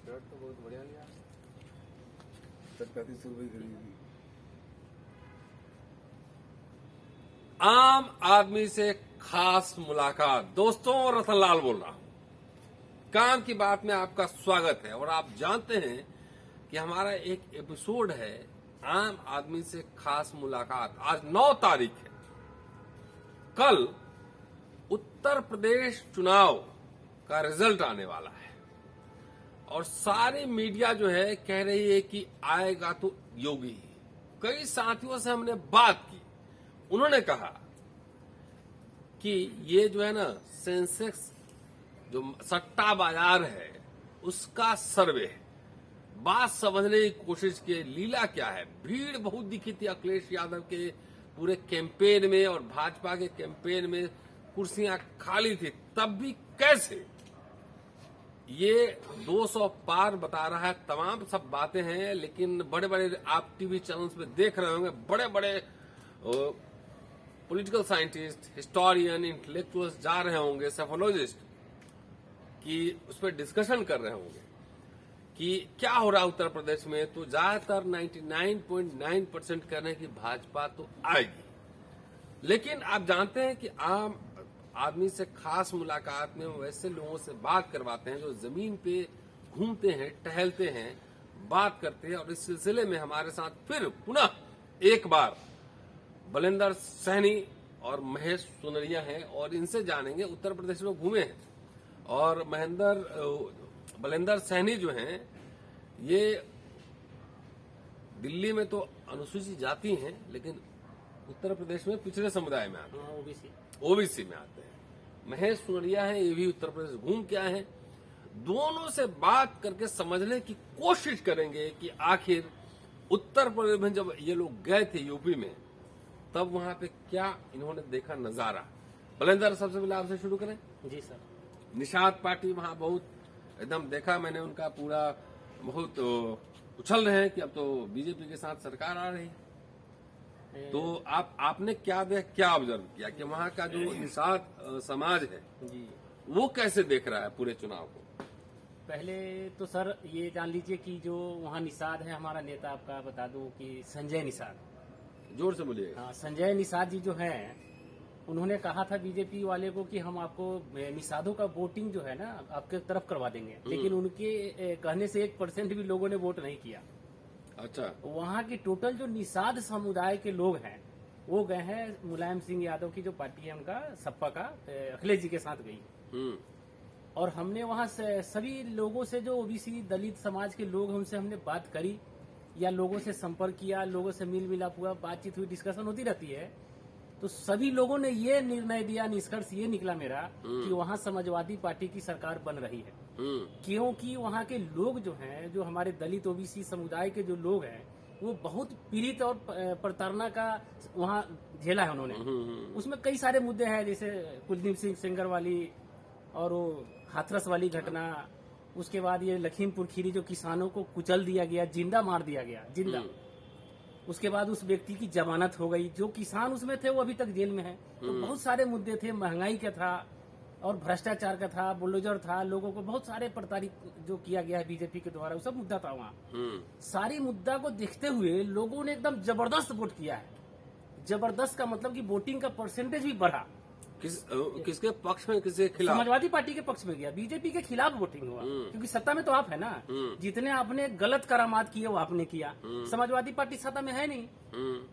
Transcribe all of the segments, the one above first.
Shirt तो बहुत बढ़िया लिया। 35 रुपए खरीदी। आम आदमी से खास मुलाकात। दोस्तों, रतनलाल बोल रहा हूं। काम की बात में आपका स्वागत है। और आप जानते हैं कि हमारा एक एपिसोड है आम आदमी से खास मुलाकात। आज 9 तारीख है। कल उत्तर प्रदेश चुनाव का रिजल्ट आने वाला है और सारी मीडिया जो है कह रही है कि आएगा तो योगी ही। कई साथियों से हमने बात की, उन्होंने कहा कि ये जो है ना सेंसेक्स जो सट्टा बाजार है उसका सर्वे है। बात समझने की कोशिश की, लीला क्या है। भीड़ बहुत दिखी थी अखिलेश यादव के पूरे कैंपेन में और भाजपा के कैंपेन में, कुर्सियां खाली थी। तब भी कैसे ये 200 पार बता रहा है। तमाम सब बातें हैं, लेकिन बड़े बड़े आप टीवी चैनल्स में देख रहे होंगे, बड़े बड़े पॉलिटिकल साइंटिस्ट, हिस्टोरियन, इंटेलेक्चुअल्स जा रहे होंगे, सेफोलॉजिस्ट कि उस पर डिस्कशन कर रहे होंगे कि क्या हो रहा है उत्तर प्रदेश में। तो ज्यादातर 99.9% कह रहे हैं कि भाजपा तो आएगी। लेकिन आप जानते हैं कि आम आदमी से खास मुलाकात में वैसे लोगों से बात करवाते हैं जो जमीन पे घूमते हैं, टहलते हैं, बात करते हैं। और इस सिलसिले में हमारे साथ फिर पुनः एक बार बलेंदर सहनी और महेश सुनरिया हैं और इनसे जानेंगे। उत्तर प्रदेश में घूमे हैं और बलेंदर सहनी जो हैं ये दिल्ली में तो अनुसूचित जाति हैं, लेकिन उत्तर प्रदेश में पिछड़े समुदाय में आते हैं, ओबीसी में आते हैं। महेश सुनरिया हैं, ये भी उत्तर प्रदेश घूम के आए हैं। दोनों से बात करके समझने की कोशिश करेंगे कि आखिर उत्तर प्रदेश में जब ये लोग गए थे यूपी में, तब वहां पे क्या इन्होंने देखा नजारा। बलेंदर, सबसे पहले आपसे शुरू करें। जी सर। निषाद पार्टी वहां बहुत एकदम देखा मैंने, उनका पूरा बहुत उछल रहे हैं कि अब तो बीजेपी के साथ सरकार आ रही है। तो आपने क्या ऑब्जर्व किया कि वहां का जो निषाद समाज है जी, वो कैसे देख रहा है पूरे चुनाव को? पहले तो सर ये जान लीजिए कि जो वहाँ निषाद है, हमारा नेता आपका बता दूं कि संजय निषाद। जोर से बोलिएगा। हाँ, संजय निषाद जी जो हैं, उन्होंने कहा था बीजेपी वाले को कि हम आपको निषादों का वोटिंग जो है ना आपके तरफ करवा देंगे। लेकिन उनके कहने से 1% भी लोगों ने वोट नहीं किया। अच्छा। वहाँ की टोटल जो निषाद समुदाय के लोग हैं वो गए हैं मुलायम सिंह यादव की जो पार्टी है उनका, सपा का, अखिलेश जी के साथ गई। और हमने वहाँ से सभी लोगों से जो ओबीसी दलित समाज के लोग हैं उनसे हमने बात करी या लोगों से संपर्क किया, लोगों से मिल मिलाप हुआ, बातचीत हुई, डिस्कशन होती रहती है। तो सभी लोगों ने ये निर्णय दिया, निष्कर्ष ये निकला मेरा कि वहाँ समाजवादी पार्टी की सरकार बन रही है। क्योंकि वहाँ के लोग जो हैं, जो हमारे दलित ओबीसी समुदाय के जो लोग हैं, वो बहुत पीड़ित और प्रताड़ना का वहाँ झेला है उन्होंने। उसमें कई सारे मुद्दे हैं, जैसे कुलदीप सिंह सेंगर वाली और वो हाथरस वाली घटना, उसके बाद ये लखीमपुर खीरी जो किसानों को कुचल दिया गया, जिंदा मार दिया गया, जिंदा। उसके बाद उस व्यक्ति की जमानत हो गई, जो किसान उसमें थे वो अभी तक जेल में है। तो बहुत सारे मुद्दे थे, महंगाई का था और भ्रष्टाचार का था, बुलडोजर था, लोगों को बहुत सारे प्रताड़ित जो किया गया है बीजेपी के द्वारा, वो सब मुद्दा था वहाँ। सारी मुद्दा को देखते हुए लोगों ने एकदम जबरदस्त वोट किया है। जबरदस्त का मतलब कि वोटिंग का परसेंटेज भी बढ़ा। किसके पक्ष में, किसके खिलाफ? समाजवादी पार्टी के पक्ष में गया, बीजेपी के खिलाफ वोटिंग हुआ। क्योंकि सत्ता में तो आप है ना, जितने आपने गलत करामात किए वो आपने किया। समाजवादी पार्टी सत्ता में है नहीं,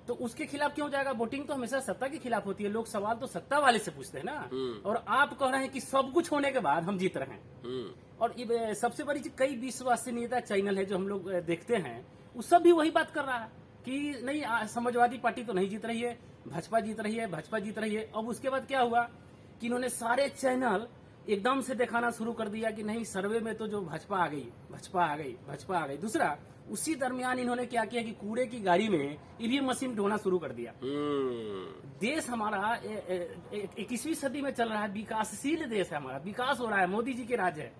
तो उसके खिलाफ क्यों जाएगा? वोटिंग तो हमेशा सत्ता के खिलाफ होती है। लोग सवाल तो सत्ता वाले से पूछते हैं ना। और आप कह रहे हैं कि सब कुछ होने के बाद हम जीत रहे हैं। और सबसे बड़ी चीज, कई विश्वसनीयता चैनल है जो हम लोग देखते हैं, वो सब भी वही बात कर रहा है कि नहीं, समाजवादी पार्टी तो नहीं जीत रही है, भाजपा जीत रही है, भाजपा जीत रही है। अब उसके बाद क्या हुआ कि इन्होंने सारे चैनल एकदम से दिखाना शुरू कर दिया कि नहीं, सर्वे में तो जो भाजपा आ गई, भाजपा आ गई, भाजपा आ गई। दूसरा, उसी दरमियान इन्होंने क्या किया कि कूड़े की गाड़ी में ईवीएम मशीन ढोना शुरू कर दिया। देश हमारा 21वीं सदी में चल रहा है, विकासशील देश है हमारा, विकास हो रहा है, मोदी जी के राज है।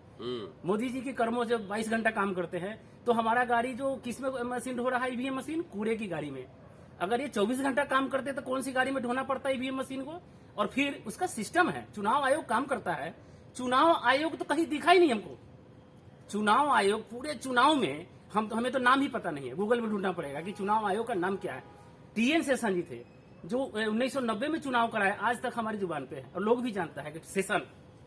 मोदी जी के कर्मों जब 22 घंटा काम करते हैं, तो हमारा गाड़ी जो किस में मशीन ढो रहा है, ईवीएम मशीन, कूड़े की गाड़ी में। अगर ये 24 घंटा काम करते तो कौन सी गाड़ी में ढोना पड़ता है ईवीएम मशीन को। और फिर उसका सिस्टम है, चुनाव आयोग काम करता है। चुनाव आयोग तो कहीं दिखा ही नहीं हमको। चुनाव आयोग पूरे चुनाव में हमें तो नाम ही पता नहीं है, गूगल में ढूंढना पड़ेगा कि चुनाव आयोग का नाम क्या है। टीएन शेषन जी थे जो 1990 में चुनाव कराए, आज तक हमारी जुबान पे है और लोग भी जानता है कि Seshan,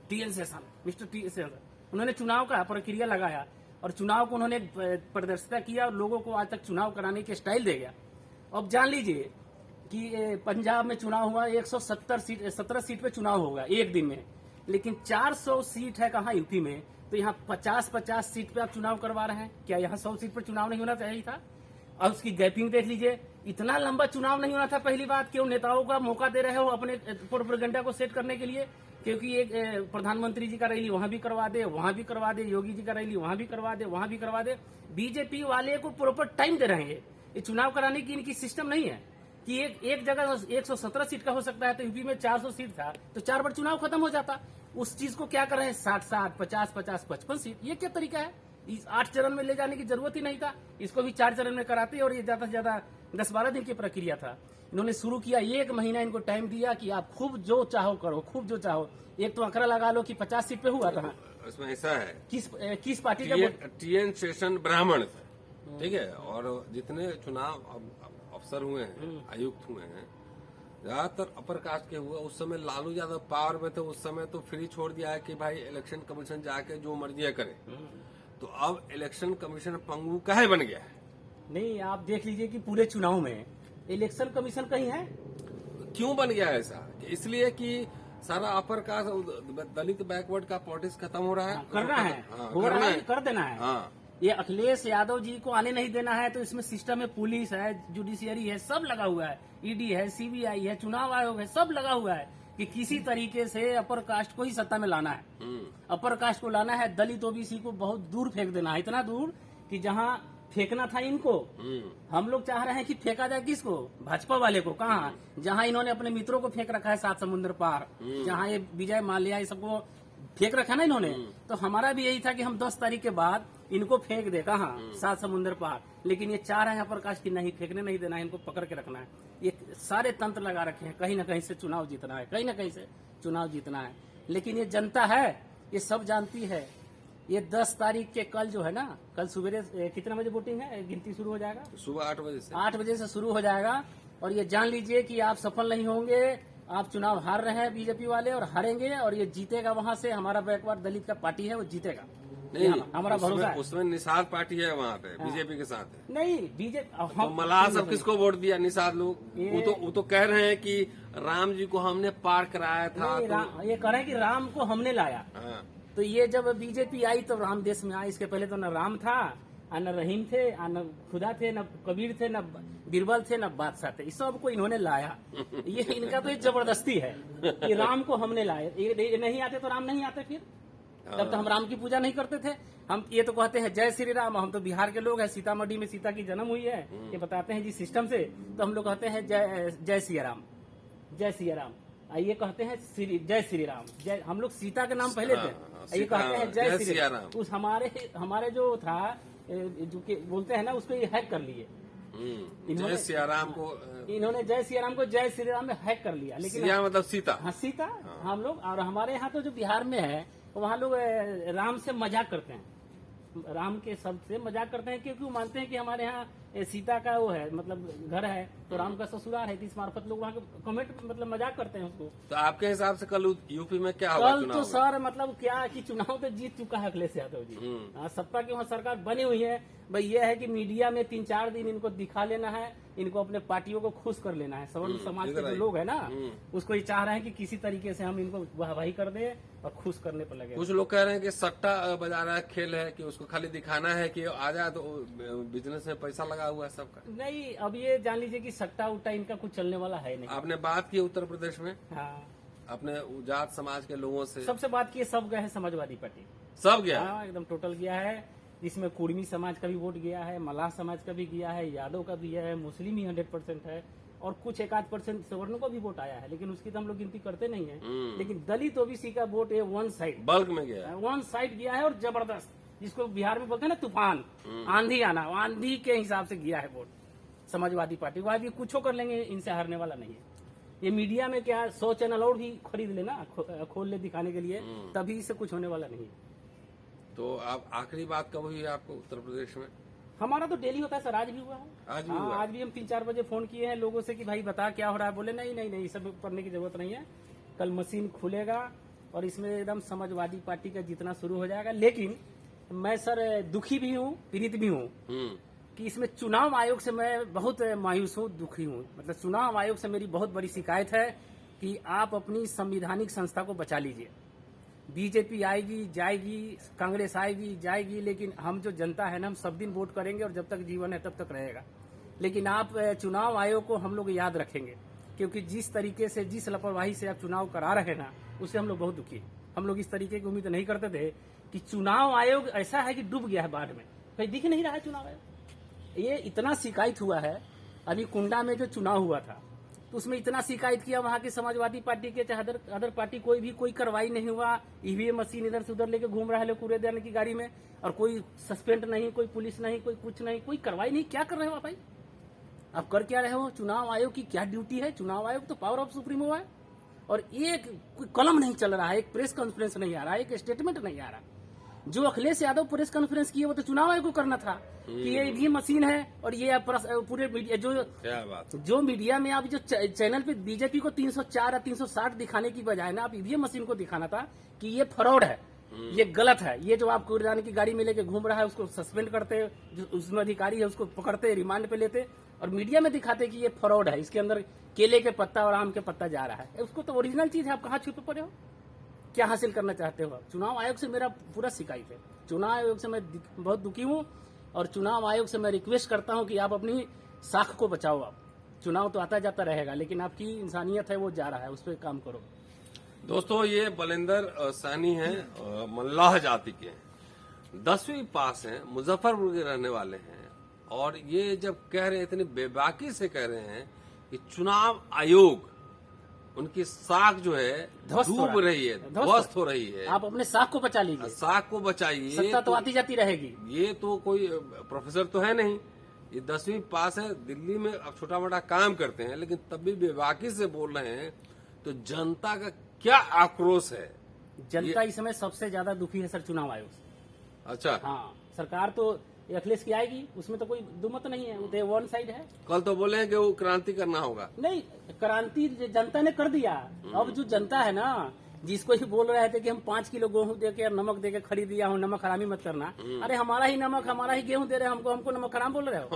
TN Seshan, mister T Seshan, उन्होंने चुनाव का प्रक्रिया लगाया और चुनाव को उन्होंने प्रदर्शिता किया और लोगों को आज तक चुनाव कराने के स्टाइल दे गया। अब जान लीजिए कि पंजाब में चुनाव हुआ, 17 सीट पे चुनाव होगा एक दिन में, लेकिन 400 सीट है कहाँ यूपी में, तो यहाँ 50-50 सीट पे आप चुनाव करवा रहे हैं। क्या यहाँ 100 सीट पर चुनाव नहीं होना चाहिए था? और उसकी गैपिंग देख लीजिए, इतना लंबा चुनाव नहीं होना था। पहली बात, क्यों नेताओं का मौका दे रहे हो अपने प्रोपेगेंडा को सेट करने के लिए? क्योंकि एक प्रधानमंत्री जी का रैली वहां भी करवा दे, वहां भी करवा दे, योगी जी का रैली वहां भी करवा दे, वहां भी करवा दे। बीजेपी वाले को प्रॉपर टाइम दे रहे हैं। ये चुनाव कराने की इनकी सिस्टम नहीं है कि एक जगह 117 सीट का हो सकता है, तो यूपी में 400 सीट था तो 4 बार चुनाव खत्म हो जाता। उस चीज को क्या कर रहे हैं 60-60, 50-50, 55 सीट। ये क्या तरीका है? इस 8 चरण में ले जाने की जरूरत ही नहीं था, इसको भी 4 चरण में कराते और ये ज्यादा से ज्यादा 10-12 दिन की प्रक्रिया था। इन्होंने शुरू किया, 1 महीना इनको टाइम दिया कि आप खूब जो चाहो करो, खूब जो चाहो। एक तो आंकड़ा लगा लो कि 50 सीट पे हुआ था। इसमें ऐसा है, किस पार्टी का टीएन शेषन ब्राह्मण थे, ठीक है, और जितने चुनाव अफसर हुए हैं, आयुक्त हुए हैं, ज्यादातर अपर कास्ट के हुए। उस समय लालू यादव पावर में थे, उस समय तो फ्री छोड़ दिया है कि भाई इलेक्शन कमीशन जाके जो मर्जी करे। तो अब इलेक्शन कमीशन पंगु काहे बन गया है? नहीं, आप देख लीजिए कि पूरे चुनाव में इलेक्शन कमीशन कहीं है। क्यों बन गया है ऐसा? इसलिए कि सारा अपर कास्ट दलित बैकवर्ड का पॉलिटिक्स खत्म हो रहा है, करना है, हो रहा है, कर देना है। हाँ। ये अखिलेश यादव जी को आने नहीं देना है, तो इसमें सिस्टम में पुलिस है, जुडिशियरी है, सब लगा हुआ है, ईडी है, सीबीआई है, चुनाव आयोग है, सब लगा हुआ है कि किसी तरीके से अपर कास्ट को ही सत्ता में लाना है। अपर कास्ट को लाना है, दलित ओबीसी को बहुत दूर फेंक देना है, इतना दूर कि जहाँ फेंकना था इनको, हम लोग चाह रहे हैं कि फेंका जाए किसको? भाजपा वाले को। कहाँ? जहाँ इन्होंने अपने मित्रों को फेंक रखा है 7 समुद्र पार, जहाँ ये विजय माल्या ये सबको फेंक रखा ना इन्होंने, तो हमारा भी यही था कि हम 10 तारीख के बाद इनको फेंक दे। कहाँ? 7 समुद्र पार। लेकिन ये चाह रहे हैं प्रकाश की नहीं, फेंकने नहीं देना है, इनको पकड़ के रखना है। ये सारे तंत्र लगा रखे हैं, कहीं ना कहीं से चुनाव जीतना है, कहीं ना कहीं से चुनाव जीतना है। लेकिन ये जनता है, ये सब जानती है। ये 10 तारीख के कल जो है ना, कल सुबह कितने बजे वोटिंग है, गिनती शुरू हो जाएगा? सुबह 8 बजे से 8 बजे से शुरू हो जाएगा। और ये जान लीजिए कि आप सफल नहीं होंगे, आप चुनाव हार रहे हैं बीजेपी वाले, और हारेंगे, और ये जीतेगा। वहां से हमारा बैकवर्ड दलित का पार्टी है, वो जीतेगा, नहीं, हमारा भरोसा है। उसमें निषाद पार्टी है वहाँ पे, बीजेपी के साथ है। नहीं, बीजेपी तो मलाह सब किसको वोट दिया? निषाद लोग। वो तो कह रहे हैं कि राम जी को हमने पार कराया था। ये कह रहे हैं कि राम को हमने लाया। तो ये जब बीजेपी आई तो राम देश में आई। इसके पहले तो न राम था, न रहीम थे, न खुदा थे, न कबीर थे, न बीरबल थे, न बादशाह थे। इस सबको इन्होंने लाया। ये इनका तो जबरदस्ती है कि राम को हमने लाए। ये नहीं आते तो राम नहीं आते। फिर तब तो हम राम की पूजा नहीं करते थे। हम ये तो कहते हैं जय श्री राम। हम तो बिहार के लोग हैं, सीतामढ़ी में सीता की जन्म हुई है, ये बताते हैं जिस सिस्टम से, तो हम लोग कहते हैं जय सिया राम, जय सिया राम। ये कहते हैं जय श्री राम। जय, हम लोग सीता के नाम पहले थे, ये कहते हैं जय श्री राम। उस हमारे जो था, जो बोलते हैं ना, उसको ये हैक कर लिए। जय सिया राम को, इन्होंने जय सिया राम को जय श्री राम में हैक कर लिया। लेकिन सिया मतलब सीता। हाँ, सीता। हम लोग, और हमारे यहाँ तो जो बिहार में है, वहाँ लोग राम से मजाक करते हैं, राम के शब्द से मजाक करते हैं, क्योंकि वो मानते हैं कि हमारे यहाँ सीता का वो है, मतलब घर है, तो राम का ससुराल है। इस मार्फत लोग वहाँ कमेंट, मतलब मजाक करते हैं उसको। तो आपके हिसाब से कल यूपी में क्या होगा? कल तो सर, मतलब क्या कि चुनाव तो जीत चुका है अखिलेश यादव जी। सत्ता की वहाँ सरकार बनी हुई है। भाई ये है कि मीडिया में 3-4 दिन इनको दिखा लेना है, इनको अपने पार्टियों को खुश कर लेना है। सवर्ण समाज के जो लोग है ना, उसको ये चाह रहे हैं कि किसी तरीके से हम इनको वाहवाही कर दे और खुश करने पर लगे। कुछ लोग कह रहे हैं कि सट्टा बजा रहा है, खेल है, कि उसको खाली दिखाना है कि आ जाए, तो बिजनेस में पैसा लगा हुआ है सबका। नहीं, अब ये जान लीजिए कि सट्टा उट्टा इनका कुछ चलने वाला है नहीं। आपने बात की उत्तर प्रदेश में, हाँ, अपने जाट समाज के लोगों से सबसे बात की, सब गए हैं समाजवादी पार्टी, सब गया। हाँ, एकदम टोटल गया है। इसमें कुर्मी समाज का भी वोट गया है, मलाह समाज का भी गया है, यादव का भी है, मुस्लिम ही 100% है, और कुछ 1-8% सवर्णों का भी वोट आया है, लेकिन उसकी तो हम लोग गिनती करते नहीं है। लेकिन दलित ओबीसी का वोट ये वन साइड, बल्क में गया, वन साइड गया है, और जबरदस्त, जिसको बिहार में बोलते हैं ना तूफान, आंधी आना, आंधी के हिसाब से गया है वोट। समाजवादी पार्टी को। अभी कुछ कर लेंगे, इनसे हारने वाला नहीं है। ये मीडिया में क्या 100 चैनल और भी खरीद लेना, खोल ले दिखाने के लिए, तभी से कुछ होने वाला नहीं है। तो अब आखिरी बात कब हुई है आपको उत्तर प्रदेश में? हमारा तो डेली होता है सर, आज भी हुआ है। आज भी हाँ, हुआ? आज भी हम 3-4 बजे फोन किए हैं लोगों से कि भाई बता क्या हो रहा है। बोले नहीं नहीं नहीं, सब करने की जरूरत नहीं है, कल मशीन खुलेगा और इसमें एकदम समाजवादी पार्टी का जीतना शुरू हो जाएगा। लेकिन मैं सर दुखी भी हूँ, पीड़ित भी हूँ कि इसमें चुनाव आयोग से मैं बहुत मायूस हूँ, दुखी हूँ। मतलब चुनाव आयोग से मेरी बहुत बड़ी शिकायत है कि आप अपनी संवैधानिक संस्था को बचा लीजिए। बीजेपी आएगी जाएगी, कांग्रेस आएगी जाएगी, लेकिन हम जो जनता है ना, हम सब दिन वोट करेंगे और जब तक जीवन है तब तक रहेगा। लेकिन आप चुनाव आयोग को हम लोग याद रखेंगे, क्योंकि जिस तरीके से, जिस लापरवाही से आप चुनाव करा रहे हैं ना, उससे हम लोग बहुत दुखी हैं। हम लोग इस तरीके की उम्मीद नहीं करते थे कि चुनाव आयोग ऐसा है कि डूब गया है बाढ़ में, कहीं दिख नहीं रहा है चुनाव आयोग। ये इतना शिकायत हुआ है, अभी कुंडा में जो चुनाव हुआ था तो उसमें इतना शिकायत किया वहां की समाजवादी पार्टी के, चाहे अदर पार्टी, कोई कार्रवाई नहीं हुआ। ईवीएम मशीन इधर से उधर लेके घूम रहा है लोग कूड़ेदान की गाड़ी में, और कोई सस्पेंड नहीं, कोई पुलिस नहीं, कोई कुछ नहीं, कोई कार्रवाई नहीं। क्या कर रहे हो आप भाई? आप कर क्या रहे हो? चुनाव आयोग की क्या ड्यूटी है? चुनाव आयोग तो पावर ऑफ सुप्रीमो है, और एक कोई कलम नहीं चल रहा है, एक प्रेस कॉन्फ्रेंस नहीं आ रहा है, एक स्टेटमेंट नहीं आ रहा। जो अखिलेश यादव प्रेस कॉन्फ्रेंस किए वो तो चुनाव आयोग को करना था कि ये ईवीएम मशीन है, और ये पूरे मीडिया क्या बात, जो मीडिया में आप जो चैनल पे बीजेपी को 304 या 360 दिखाने की बजाय ना, आप ईवीएम मशीन को दिखाना था कि ये फ्रॉड है, ये गलत है। ये जो आप कूड़ेदान की गाड़ी में लेके घूम रहा है उसको सस्पेंड करते, जो उसमें अधिकारी है उसको पकड़ते, रिमांड पे लेते, और मीडिया में दिखाते कि ये फ्रॉड है, इसके अंदर केले के पत्ता और आम के पत्ता जा रहा है। उसको तो ओरिजिनल चीज है, आप कहाँ छुपे पड़े हो? क्या हासिल करना चाहते हो? चुनाव आयोग से मेरा पूरा शिकायत है। चुनाव आयोग से मैं बहुत दुखी हूँ, और चुनाव आयोग से मैं रिक्वेस्ट करता हूँ कि आप अपनी साख को बचाओ। आप चुनाव तो आता जाता रहेगा, लेकिन आपकी इंसानियत है वो जा रहा है, उस पर काम करो। दोस्तों ये बलिंदर सैनी हैं, मल्लाह जाति के, 10वीं पास हैं, मुजफ्फरपुर के रहने वाले हैं, और ये जब कह रहे हैं, इतनी बेबाकी से कह रहे हैं कि चुनाव आयोग उनकी साख जो है डूब रही है, ध्वस्त हो रही है। आप अपने साख को बचा लीजिए, साख को बचाइए। सत्ता तो आती जाती रहेगी। ये तो कोई प्रोफेसर तो है नहीं, ये 10वीं पास है, दिल्ली में छोटा मोटा काम करते हैं, लेकिन तब भी बेबाकी से बोल रहे हैं। तो जनता का क्या आक्रोश है? जनता इस समय सबसे ज्यादा दुखी है सर चुनाव आयोग से। अच्छा, हाँ, सरकार तो अखिलेश की आएगी, उसमें तो कोई दुमत नहीं है, वो तो वन साइड है। कल तो बोले हैं कि वो क्रांति करना होगा। नहीं, क्रांति जनता ने कर दिया। अब जो जनता है ना, जिसको ही बोल रहे थे कि हम 5 किलो गेहूं दे के नमक दे के खरीद लिया हूँ, नमक हरामी मत करना। अरे हमारा ही नमक, हमारा ही गेहूं दे रहे हो, हमको नमक हराम बोल रहे हो।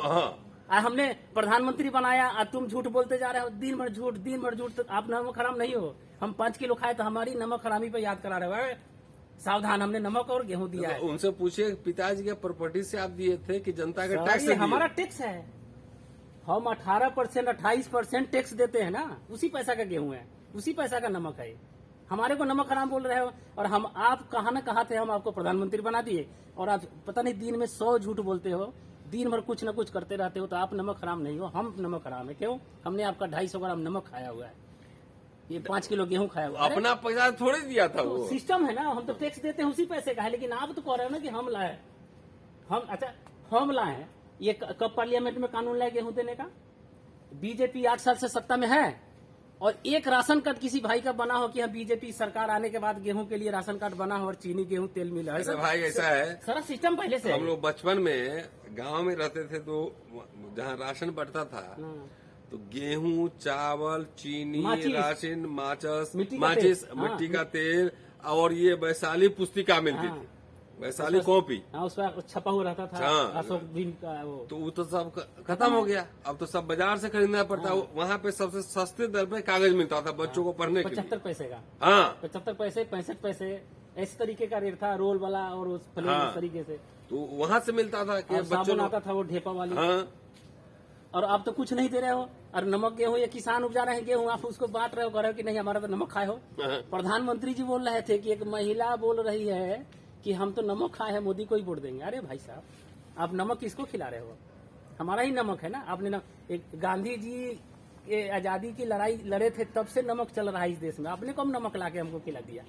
हमने प्रधानमंत्री बनाया, तुम झूठ बोलते जा रहे हो, दिन भर झूठ। तो आप नमक हराम नहीं हो। हम 5 किलो खाए तो हमारी नमक हरामी पे याद करा रहे हो। सावधान, हमने नमक और गेहूं दिया है। उनसे पूछिए, पिताजी के प्रॉपर्टी से आप दिए थे कि जनता का टैक्स? हमारा टैक्स है, हम 18% 28% टैक्स देते हैं ना, उसी पैसा का गेहूं है, उसी पैसा का नमक है। हमारे को नमक हराम बोल रहे हो, और हम आप कहाँ न कहाँ थे, हम आपको प्रधानमंत्री बना दिए, और आप पता नहीं दिन में 100 झूठ बोलते हो, दिन भर कुछ न कुछ करते रहते हो। तो आप नमक हराम नहीं हो, हम नमक हराम है। क्यों? हमने आपका 250 ग्राम नमक खाया हुआ है, ये 5 किलो गेहूं खाया हुआ है। अपना पैसा थोड़ी दिया था वो। सिस्टम है ना, हम तो टैक्स देते हैं उसी पैसे का है। लेकिन आप तो कह रहे हो ना कि हम लाए, हम लाए हैं। ये कब पार्लियामेंट में कानून लाए गेहूं देने का? बीजेपी 8 साल से सत्ता में है, और एक राशन कार्ड किसी भाई का बना हो कि हाँ बीजेपी सरकार आने के बाद गेहूं के लिए राशन कार्ड बना हो और चीनी गेहूं तेल मिला है? भाई ऐसा है, सारा सिस्टम पहले से। हम लोग बचपन में गांव में रहते थे, तो जहाँ राशन बढ़ता था तो गेहूं, चावल, चीनी, राशन, माचिस, मिट्टी का तेल, और ये वैशाली पुस्तिका मिलती थी, वैशाली कॉपी, उसमें छपा हुआ रहता था अशोक दिन का वो। तो वो तो सब खत्म हो गया। अब तो सब बाजार से खरीदना पड़ता है। वहाँ पे सबसे सस्ते दर पे कागज मिलता था बच्चों को पढ़ने के लिए, 75 पैसे का। हाँ, 75 पैसे, 65 पैसे, इस तरीके का रेट था, रोल वाला और उस प्लेन इस तरीके से। तो वहाँ से मिलता था कि बच्चों आता था वो ढेपा वाली। हाँ, और आप तो कुछ नहीं दे रहे हो। और नमक गेहूं, ये किसान उपजा रहे हैं गेहूं, आप उसको बांट रहे हो, कह रहे हो कि नहीं हमारा तो नमक खाए हो। प्रधानमंत्री जी बोल रहे थे कि एक महिला बोल रही है कि हम तो नमक खाए हैं, मोदी को ही वोट देंगे। अरे भाई साहब, आप नमक किसको खिला रहे हो? हमारा ही नमक है ना। आपने एक गांधी जी आजादी की लड़ाई लड़े थे, तब से नमक चल रहा है इस देश में। आपने कम नमक ला के हमको खिला दिया,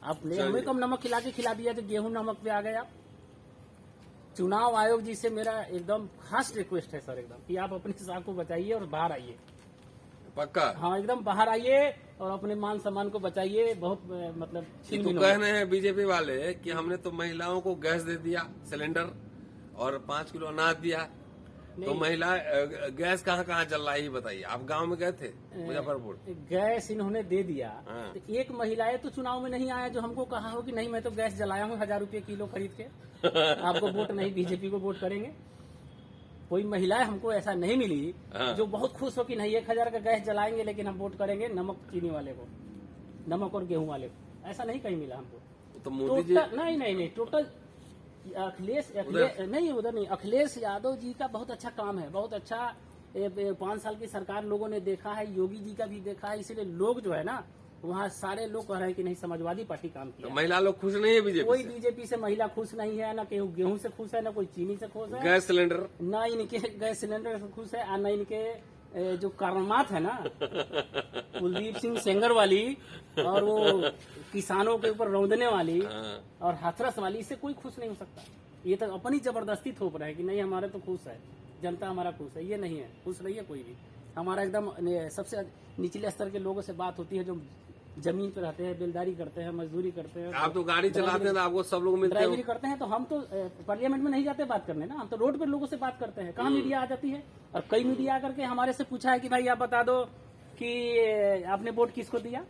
आपने हमें कम नमक खिला के खिला दिया, तो गेहूं नमक पे आ गए आप। चुनाव आयोग जी से मेरा एकदम खास रिक्वेस्ट है सर, एकदम कि आप अपने साख को बचाइए और बाहर आइए। पक्का? हाँ, एकदम बाहर आइए और अपने मान सम्मान को बचाइए। बहुत मतलब तो कह रहे हैं बीजेपी वाले कि हमने तो महिलाओं को गैस दे दिया, सिलेंडर, और 5 किलो अनाज दिया, तो महिला गैस कहाँ कहाँ चल रहा है ये बताइए। आप गांव में गए थे मुजफ्फरपुर? गैस इन्होंने दे दिया। हाँ। तो एक महिलाएं तो चुनाव में नहीं आया जो हमको कहा हो कि नहीं मैं तो गैस जलाया हूँ 1000 रुपये किलो खरीद के, आपको वोट नहीं, बीजेपी को वोट करेंगे। कोई महिलाएं हमको ऐसा नहीं मिली हाँ। जो बहुत खुश हो कि नहीं 1000 का गैस जलाएंगे लेकिन हम वोट करेंगे नमक चीनी वाले को, नमक और गेहूं वाले को। ऐसा नहीं कहीं मिला हमको। तो मोदी जी नहीं टोटल अखिलेश नहीं, उधर नहीं। अखिलेश यादव जी का बहुत अच्छा काम है, बहुत अच्छा। 5 साल की सरकार लोगों ने देखा है, योगी जी का भी देखा है, इसलिए लोग जो है ना वहाँ सारे लोग कह रहे हैं कि नहीं समाजवादी पार्टी काम किया। तो महिला लोग खुश नहीं है बीजेपी कोई से? बीजेपी से महिला खुश नहीं है, ना गेहूं से खुश है, ना कोई चीनी से खुश है, गैस सिलेंडर, ना इनके गैस सिलेंडर से खुश है, और ना इनके जो करामात है ना कुलदीप सिंह सेंगर वाली और वो किसानों के ऊपर रौंदने वाली और हाथरस वाली, इससे कोई खुश नहीं हो सकता। ये तो अपनी जबरदस्ती थोप रहे हैं कि नहीं हमारे तो खुश है, जनता हमारा खुश है। ये नहीं है, खुश नहीं है कोई भी। हमारा एकदम सबसे निचले स्तर के लोगों से बात होती है जो जमीन पे रहते हैं, बेलदारी करते हैं, मजदूरी करते हैं। आप तो गाड़ी चलाते हैं, आपको सब लोग मिलते हैं। ड्राइवरी करते हैं, तो हम तो पार्लियामेंट में नहीं जाते बात करने ना, हम तो रोड पर लोगों से बात करते हैं। कहाँ मीडिया आ जाती है, और कई मीडिया आकर के हमारे से पूछा है कि भाई आप बता दो कि आपने वोट किसको दिया।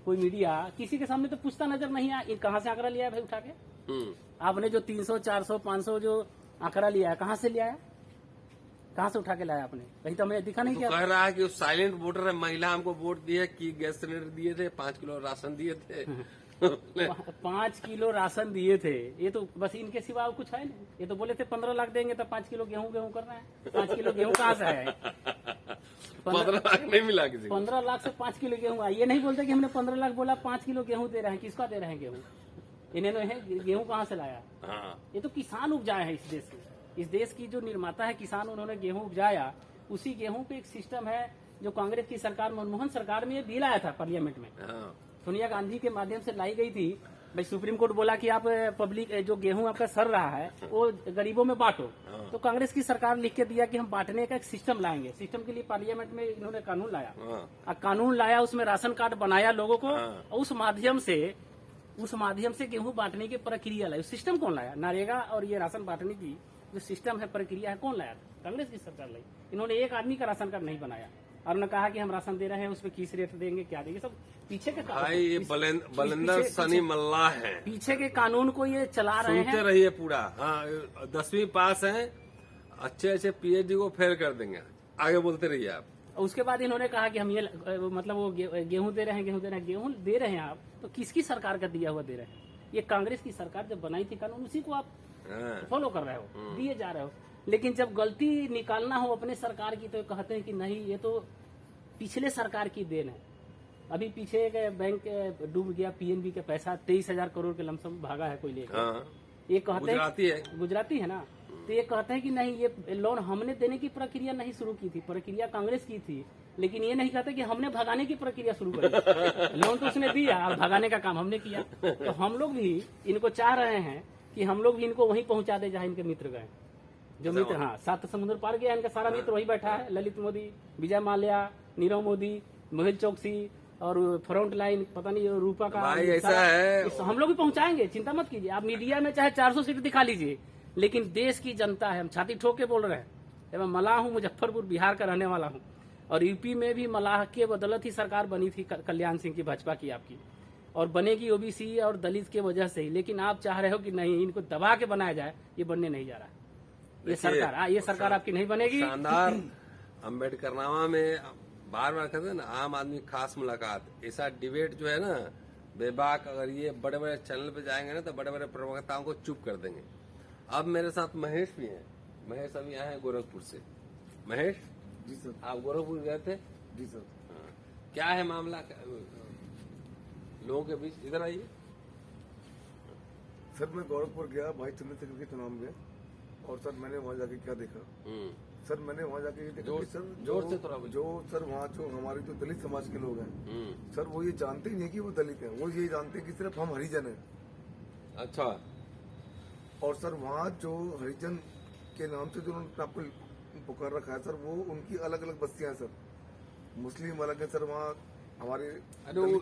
कोई मीडिया किसी के सामने तो पूछता नजर नहीं आया, कहाँ से आंकड़ा लिया है भाई उठा के। आपने जो 300, 400, 500 जो आंकड़ा लिया है कहाँ से लिया है, कहाँ से उठा के लाया आपने? कहीं तो हमें दिखा नहीं तो क्या। कह रहा है कि साइलेंट वोटर है, महिला हमको वोट दी है कि गैस सिलेंडर दिए थे, 5 किलो राशन दिए थे। 5 किलो राशन दिए थे, ये तो बस इनके सिवा और कुछ है नहीं। ये तो बोले थे 15 लाख देंगे तो 5 किलो गेहूं कर रहे हैं। 5 किलो गेहूं कहाँ से है? 15 लाख नहीं मिला किसी को। 15 लाख से 5 किलो गेहूं आया। ये नहीं बोलते कि हमने 15 लाख बोला, 5 किलो गेहूं दे रहे हैं। किसका दे रहे हैं गेहूं? इन्होंने गेहूं कहाँ से लाया? हाँ। ये तो किसान उपजाए हैं इस देश के। इस देश की जो निर्माता है किसान, उन्होंने गेहूं उपजाया। उसी गेहूं पे एक सिस्टम है जो कांग्रेस की सरकार, मनमोहन सरकार में ये बिल आया था पार्लियामेंट में, सोनिया गांधी के माध्यम से लाई गई थी। भाई सुप्रीम कोर्ट बोला कि आप पब्लिक जो गेहूं आपका सर रहा है वो गरीबों में बांटो। तो कांग्रेस की सरकार लिख के दिया कि हम बांटने का एक सिस्टम लाएंगे। सिस्टम के लिए पार्लियामेंट में इन्होंने कानून लाया, और कानून लाया, उसमें राशन कार्ड बनाया लोगों को, और उस माध्यम से गेहूं बांटने की प्रक्रिया लाई। सिस्टम कौन लाया? नरेगा और ये राशन बांटने की जो सिस्टम है, प्रक्रिया है, कौन लाया? कांग्रेस की सरकार लाई। इन्होंने एक आदमी का राशन कार्ड नहीं बनाया, और उन्होंने कहा कि हम राशन दे रहे हैं, उस पर किस रेट देंगे, क्या देंगे, सब पीछे के भाई ये बलेंदर सनी मल्ला है, पीछे के कानून को ये चला रहे हैं। सुनते रहिए पूरा। हाँ, 10वीं पास हैं, अच्छे पीएचडी को फेल कर देंगे। आगे बोलते रहिए आप। उसके बाद इन्होंने कहा कि हम ये मतलब वो गेहूं दे रहे हैं, गेहूं दे रहे हैं आप, तो किसकी सरकार का दिया हुआ दे रहे हैं? ये कांग्रेस की सरकार जब बनाई थी कानून, उसी को आप फॉलो कर रहे हो, दिए जा रहे हो। लेकिन जब गलती निकालना हो अपने सरकार की तो कहते हैं कि नहीं ये तो पिछले सरकार की देन है। अभी पीछे एक बैंक डूब गया, पीएनबी का पैसा 23,000 करोड़ के लमसम भागा है कोई लेकर। ये कहते हैं गुजराती है ना, तो ये कहते हैं कि नहीं ये लोन हमने देने की प्रक्रिया नहीं शुरू की थी, प्रक्रिया कांग्रेस की थी। लेकिन ये नहीं कहते कि हमने भगाने की प्रक्रिया शुरू करी। लोन तो उसने दिया और भगाने का काम हमने किया। तो हम लोग भी इनको चाह रहे हैं कि हम लोग भी इनको वहीं पहुंचा दे जहां इनके मित्र गए, जो मित्र, हाँ, 7 समुद्र पार गया, इनका सारा मित्र वही बैठा है। ललित मोदी, विजय माल्या, नीरव मोदी, मेहुल चौकसी और फ्रंट लाइन, पता नहीं रूपा का भाई ऐसा है, हम लोग भी पहुंचाएंगे, चिंता मत कीजिए। आप मीडिया में चाहे 400 सीट दिखा लीजिए, लेकिन देश की जनता है, हम छाती ठोक के बोल रहे हैं। मैं मलाह हूँ, मुजफ्फरपुर बिहार का रहने वाला हूँ, और यूपी में भी मलाह के बदौलत ही सरकार बनी थी कल्याण सिंह की, भाजपा की आपकी, और बनेगी ओबीसी और दलित के वजह से ही। लेकिन आप चाह रहे हो कि नहीं इनको दबा के बनाया जाए, ये बनने नहीं जा रहा। ये सरकार आपकी नहीं बनेगी। शानदार। अम्बेडकरनामा में बार कहते हैं ना, आम आदमी खास मुलाकात, ऐसा डिबेट जो है ना बेबाक, अगर ये बड़े बड़े चैनल पे जाएंगे ना तो बड़े बड़े प्रवक्ताओं को चुप कर देंगे। अब मेरे साथ महेश भी हैं। महेश अभी आए हैं गोरखपुर से। महेश जी सर। आप गोरखपुर गए थे? जी सर। हाँ। क्या है मामला लोगों के बीच? इधर आइए सर। मैं गोरखपुर गया, भाई चंद्रशेखर के चुनाव में, और सर मैंने वहाँ जाके क्या देखा। सर मैंने वहाँ जाके ये देखा कि सर जोर से थोड़ा जो सर वहाँ जो हमारे जो दलित समाज के लोग हैं, सर वो ये जानते ही नहीं कि वो दलित हैं। वो ये जानते हैं कि सिर्फ हम हरिजन हैं। अच्छा। और सर वहाँ जो हरिजन के नाम से जो उन्होंने आपको पुकार रखा है सर, वो उनकी अलग अलग बस्तियां हैं सर। मुस्लिम अलग है सर वहाँ, हमारे अरे वो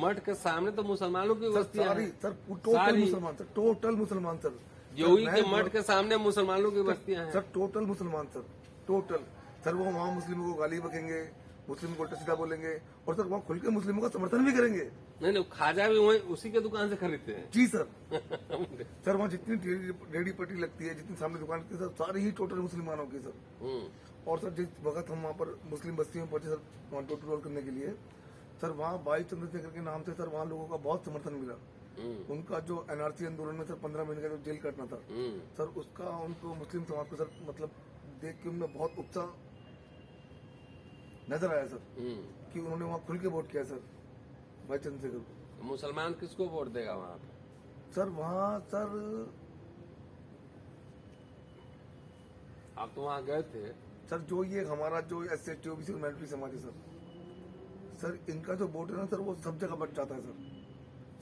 मठ के सामने तो मुसलमानों की सर बस्तियां सारी हैं। सर टोटल सारी। मुसलमान सर, टोटल मुसलमान सर। योगी सर, के मैं- मठ के सामने मुसलमानों की बस्तियां हैं। सर टोटल मुसलमान सर, टोटल सर। वो वहाँ मुस्लिमों को गाली बकेंगे, मुस्लिम को उल्टा सीधा बोलेंगे, और सर वहाँ खुल के मुस्लिमों का समर्थन भी करेंगे। नहीं नहीं, खाजा भी वही उसी के दुकान से खरीदते हैं। जी सर। सर वहाँ जितनी रेडी पट्टी लगती है, जितनी सामने दुकान लगती है सर, सारी ही टोटल मुसलमानों की सर। और सर जिस वक्त हम वहाँ पर मुस्लिम बस्ती में पहुंचे सर, वहाँ डोर टू डोर करने के लिए सर, वहाँ भाई चंद्रशेखर के नाम से सर वहाँ लोगों का बहुत समर्थन मिला। उनका जो एनआरसी आंदोलन में सर 15 महीने का जो जेल कटना था सर, उसका उनको मुस्लिम समाज को सर मतलब देख के उनमें बहुत उत्साह नजर आया सर, कि उन्होंने वहाँ खुल के वोट किया सर भाई चंद्रशेखर को। मुसलमान किसको वोट देगा वहाँ पे? सर वहाँ सर आप तो वहाँ गए थे। सर जो ये हमारा जो SC OBC माइनॉरिटी समाज है सर, सर इनका जो वोट है ना सर, वो सब जगह बच जाता है सर।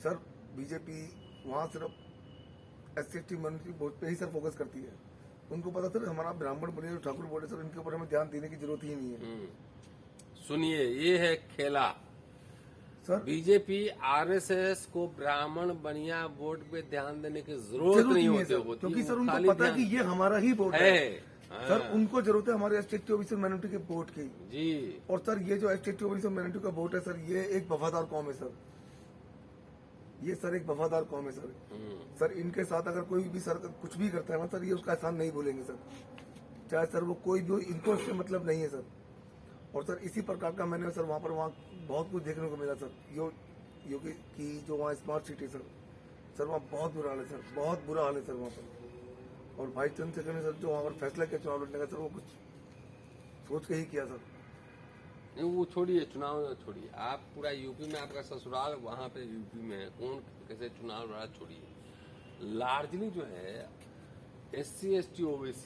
सर बीजेपी वहाँ सिर्फ SC माइनॉरिटी वोट पे ही सर फोकस करती है। उनको पता सर हमारा ब्राह्मण बनिए जो ठाकुर वोट है सर, इनके ऊपर हमें ध्यान देने की जरूरत ही नहीं है सुनिए, ये है खेला। सर। बीजेपी आरएसएस को ब्राह्मण बनिया वोट पे ध्यान देने की जरूरत जरूरत नहीं नहीं है होती, सर, क्योंकि सर वो उनको खाली पता है ध्यान कि ये हमारा ही वोट है। है। सर उनको जरूरत है हमारे SC OBC माइनॉरिटी के वोट की। जी। और सर ये जो SC OBC माइनॉरिटी का वोट है सर, ये एक वफादार कौम है सर। ये सर एक वफादार कौम है सर। सर इनके साथ अगर कोई भी सर कुछ भी करता है ना सर, ये उसका एहसान नहीं भूलेंगे सर, चाहे सर वो कोई भी हो, इनको इससे मतलब नहीं है सर। और सर इसी प्रकार का मैंने सर वहाँ पर बहुत कुछ देखने को मिला सर। योगी की जो वहाँ स्मार्ट सिटी सर वहाँ बहुत बुरा हाल है सर, बहुत बुरा हाल है सर वहाँ पर। और भाई चंद्रशेखर ने सर जो वहाँ पर फैसला किया चुनाव लड़ने का सर, वो कुछ सोच के ही किया सर। नहीं, वो छोड़िए, चुनाव छोड़िए। आप पूरा यूपी में आपका ससुराल वहाँ पे यूपी में है, कौन कैसे चुनाव लड़ा छोड़िए। लार्जली जो है SC ST OBC,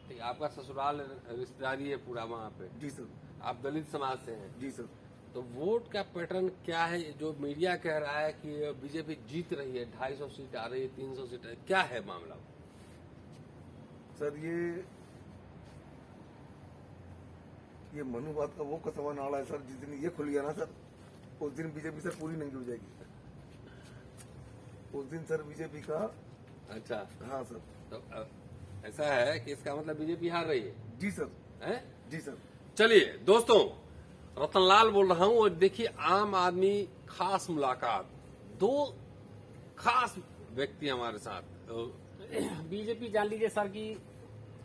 ठीक, आपका ससुराल रिश्तेदारी है पूरा वहाँ पे। जी सर। आप दलित समाज से हैं। जी सर। तो वोट का पैटर्न क्या है? जो मीडिया कह रहा है कि बीजेपी जीत रही है, 250 सीट आ रही है, 300 सीट, क्या है मामला? सर ये मनुवाद का वो कसवा नाड़ा है सर। जिस दिन ये खुल गया ना सर, उस दिन बीजेपी सर पूरी नंगी हो जाएगी। उस दिन सर बीजेपी का। अच्छा। हाँ सर। तो ऐसा है कि इसका मतलब बीजेपी हार रही है? जी सर। है? जी सर। चलिए दोस्तों, रतनलाल बोल रहा हूं और देखिए आम आदमी खास मुलाकात, दो खास व्यक्ति हमारे साथ। बीजेपी जान लीजिए सर कि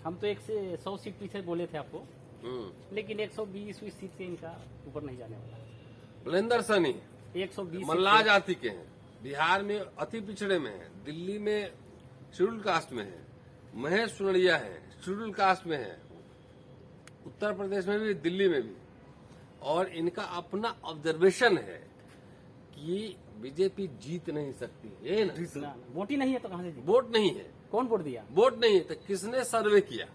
हम तो 100 सीट पीछे बोले थे आपको, लेकिन 120 सीट से इनका ऊपर नहीं जाने वाला। बुलेंदर सैनी 120 मल्लाह जाति के हैं, बिहार में अति पिछड़े में है, दिल्ली में शेड्यूल कास्ट में है, महेश सुनड़िया है शेड्यूल कास्ट में है, उत्तर प्रदेश में भी, दिल्ली में भी। और इनका अपना ऑब्जर्वेशन है कि बीजेपी जीत नहीं सकती है ना। जी सर। वोट ही नहीं है तो कहां से जीते? वोट नहीं है। कौन वोट दिया? वोट नहीं है तो किसने सर्वे किया,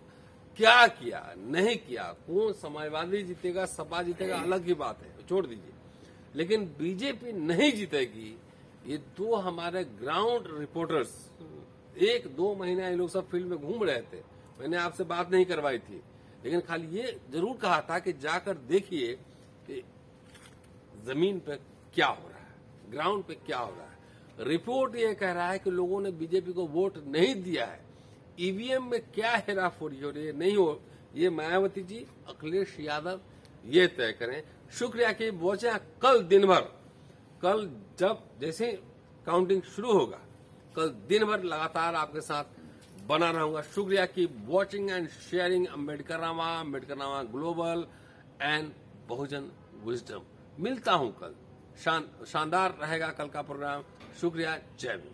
क्या किया, नहीं किया, कौन समाजवादी जीतेगा, सपा जीतेगा, अलग ही बात है, छोड़ दीजिए। लेकिन बीजेपी नहीं जीतेगी, ये दो हमारे ग्राउंड रिपोर्टर्स 1-2 महीना ये लोग सब फील्ड में घूम रहे थे। मैंने आपसे बात नहीं करवाई थी, लेकिन खाली ये जरूर कहा था कि जाकर देखिए कि जमीन पे क्या हो रहा है, ग्राउंड पे क्या हो रहा है। रिपोर्ट ये कह रहा है कि लोगों ने बीजेपी को वोट नहीं दिया है, ईवीएम में क्या हेराफेरी हो रही है, नहीं हो, ये मायावती जी, अखिलेश यादव ये तय करें। शुक्रिया कि पहुंचे कल दिन भर, कल जब जैसे काउंटिंग शुरू होगा, कल दिन भर लगातार आपके साथ बना रहूंगा। शुक्रिया की watching and sharing Ambedkarnama global and Bahujan wisdom. मिलता हूं कल, शानदार रहेगा कल का प्रोग्राम। शुक्रिया, जय भीम।